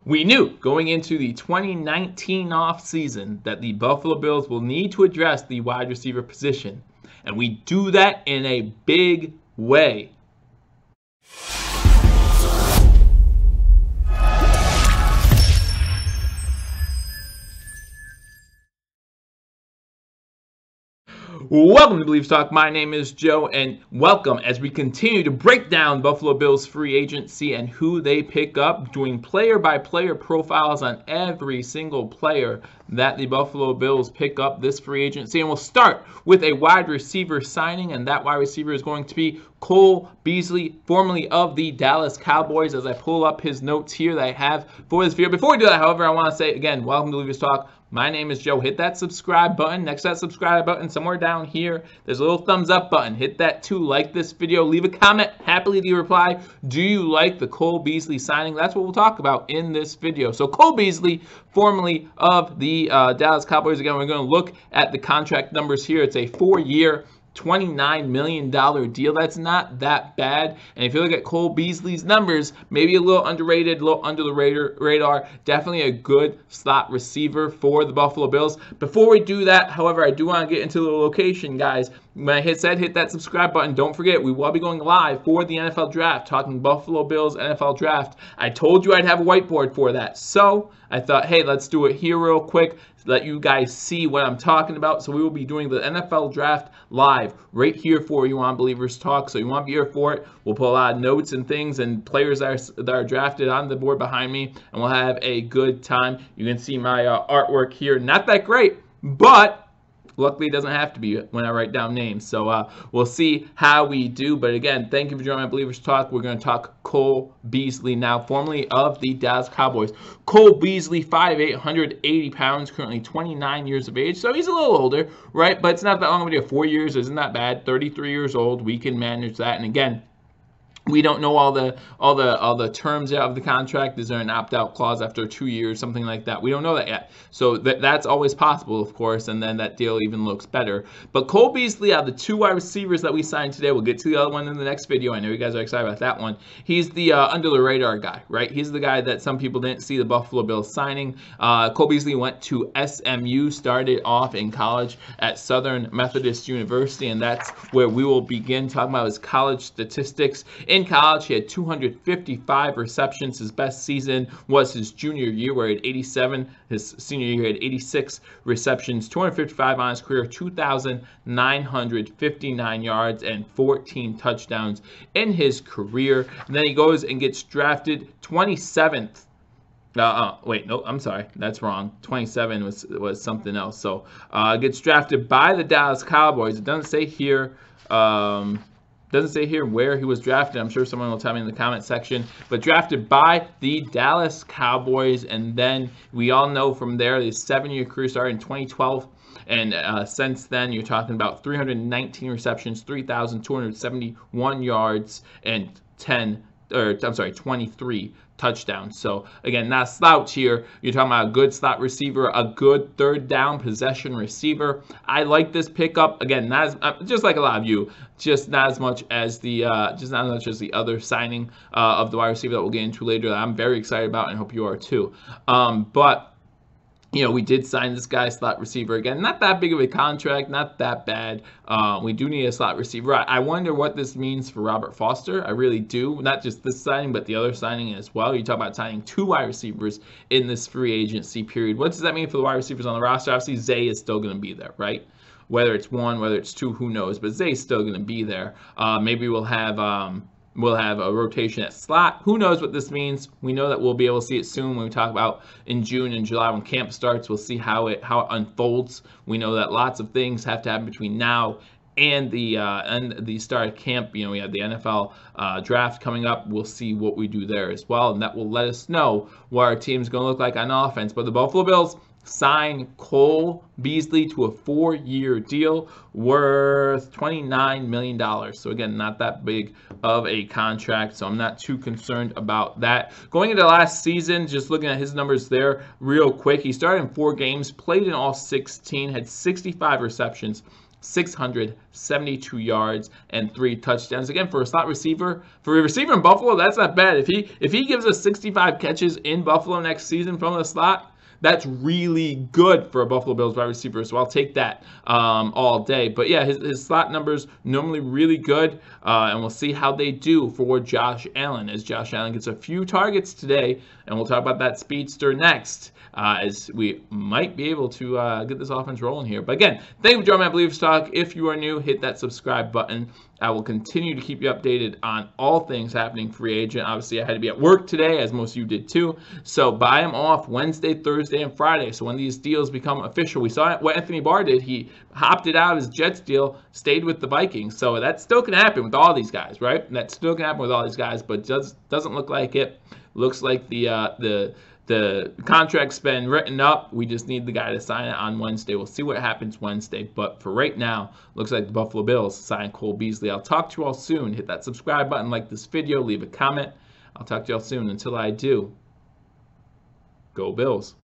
We knew going into the 2019 offseason that the Buffalo Bills will need to address the wide receiver position, and we do that in a big way. Welcome to Believe Talk. My name is Joe, and welcome as we continue to break down Buffalo Bills free agency and who they pick up, doing player-by-player profiles on every single player that the Buffalo Bills pick up this free agency. And we'll start with a wide receiver signing, and that wide receiver is going to be Cole Beasley, formerly of the Dallas Cowboys, as I pull up his notes here that I have for this video. Before we do that, however, I want to say, again, welcome to Believe Talk. My name is Joe. Hit that subscribe button. Next to that subscribe button, somewhere down here, there's a little thumbs up button. Hit that too. Like this video. Leave a comment. Happily to reply. Do you like the Cole Beasley signing? That's what we'll talk about in this video. So Cole Beasley, formerly of the Dallas Cowboys. Again, we're going to look at the contract numbers here. It's a 4-year, $29 million deal. That's not that bad. And if you look at Cole Beasley's numbers, maybe a little underrated, a little under the radar. Definitely a good slot receiver for the Buffalo Bills. Before we do that, however, I do want to get into the location, guys. When I hit that subscribe button, don't forget, we will be going live for the NFL Draft, talking Buffalo Bills NFL Draft. I told you I'd have a whiteboard for that. So I thought, hey, let's do it here real quick, let you guys see what I'm talking about. So we will be doing the NFL Draft live right here for you on Believers Talk. So you want to be here for it. We'll put a lot of notes and things and players that are drafted on the board behind me, and we'll have a good time. You can see my artwork here. Not that great, but luckily, it doesn't have to be when I write down names. So we'll see how we do. But again, thank you for joining my Believers Talk. We're going to talk Cole Beasley now, formerly of the Dallas Cowboys. Cole Beasley, 5'8", 180 pounds, currently 29 years of age. So he's a little older, right? But it's not that long of a deal. 4 years isn't that bad. 33 years old. We can manage that. And again, we don't know all the terms of the contract. Is there an opt-out clause after 2 years, something like that? We don't know that yet. So that's always possible, of course, and then that deal even looks better. But Cole Beasley, out of the 2 wide receivers that we signed today, we'll get to the other one in the next video. I know you guys are excited about that one. He's the under-the-radar guy, right? He's the guy that some people didn't see the Buffalo Bills signing. Cole Beasley went to SMU, started off in college at Southern Methodist University, and that's where we will begin talking about his college statistics. In college, he had 255 receptions. His best season was his junior year, where he had 87. His senior year, he had 86 receptions, 255 on his career, 2,959 yards, and 14 touchdowns in his career. And then he goes and gets drafted 27th. Wait, no, I'm sorry. That's wrong. 27 was something else. So gets drafted by the Dallas Cowboys. It doesn't say here. Doesn't say here where he was drafted. I'm sure someone will tell me in the comment section. But drafted by the Dallas Cowboys. And then we all know from there, his 7-year career started in 2012. And since then, you're talking about 319 receptions, 3,271 yards, and 23 touchdowns. So again, not a slouch here. You're talking about a good slot receiver, a good third down possession receiver. I like this pickup. Again, not as, just like a lot of you, just not as much as the other signing of the wide receiver that we'll get into later that I'm very excited about and hope you are too. But you know, we did sign this guy, slot receiver. Again, not that big of a contract, not that bad. We do need a slot receiver. I wonder what this means for Robert Foster. I really do. Not just this signing, but the other signing as well. You talk about signing 2 wide receivers in this free agency period. What does that mean for the wide receivers on the roster? Obviously, Zay is still going to be there, right? Whether it's 1, whether it's 2, who knows? But Zay's still going to be there. Maybe we'll have a rotation at slot. Who knows what this means? We know that we'll be able to see it soon when we talk about in June and July when camp starts. We'll see how it unfolds. We know that lots of things have to happen between now and the start of camp. You know, we have the NFL draft coming up. We'll see what we do there as well, and that will let us know what our team's going to look like on offense. But the Buffalo Bills sign Cole Beasley to a 4-year deal worth $29 million. So again, not that big of a contract, so I'm not too concerned about that. Going into last season, just looking at his numbers there real quick, he started in 4 games, played in all 16, had 65 receptions, 672 yards and 3 touchdowns. Again, for a slot receiver, for a receiver in Buffalo, that's not bad. If he gives us 65 catches in Buffalo next season from the slot, that's really good for a Buffalo Bills wide receiver, so I'll take that all day. But yeah, his slot numbers normally really good, and we'll see how they do for Josh Allen, as Josh Allen gets a few targets today, and we'll talk about that speedster next, as we might be able to get this offense rolling here. But again, thank you for joining my Believe Talk. If you are new, hit that subscribe button. I will continue to keep you updated on all things happening free agent. Obviously, I had to be at work today, as most of you did too. But I am off Wednesday, Thursday, and Friday. So when these deals become official, we saw what Anthony Barr did. He opted out of his Jets deal, stayed with the Vikings. So that's still going to happen with all these guys, right? That's still going to happen with all these guys, but doesn't look like it. Looks like the contract's been written up. We just need the guy to sign it on Wednesday. We'll see what happens Wednesday. But for right now, looks like the Buffalo Bills signed Cole Beasley. I'll talk to you all soon. Hit that subscribe button, like this video, leave a comment. I'll talk to you all soon. Until I do, go Bills.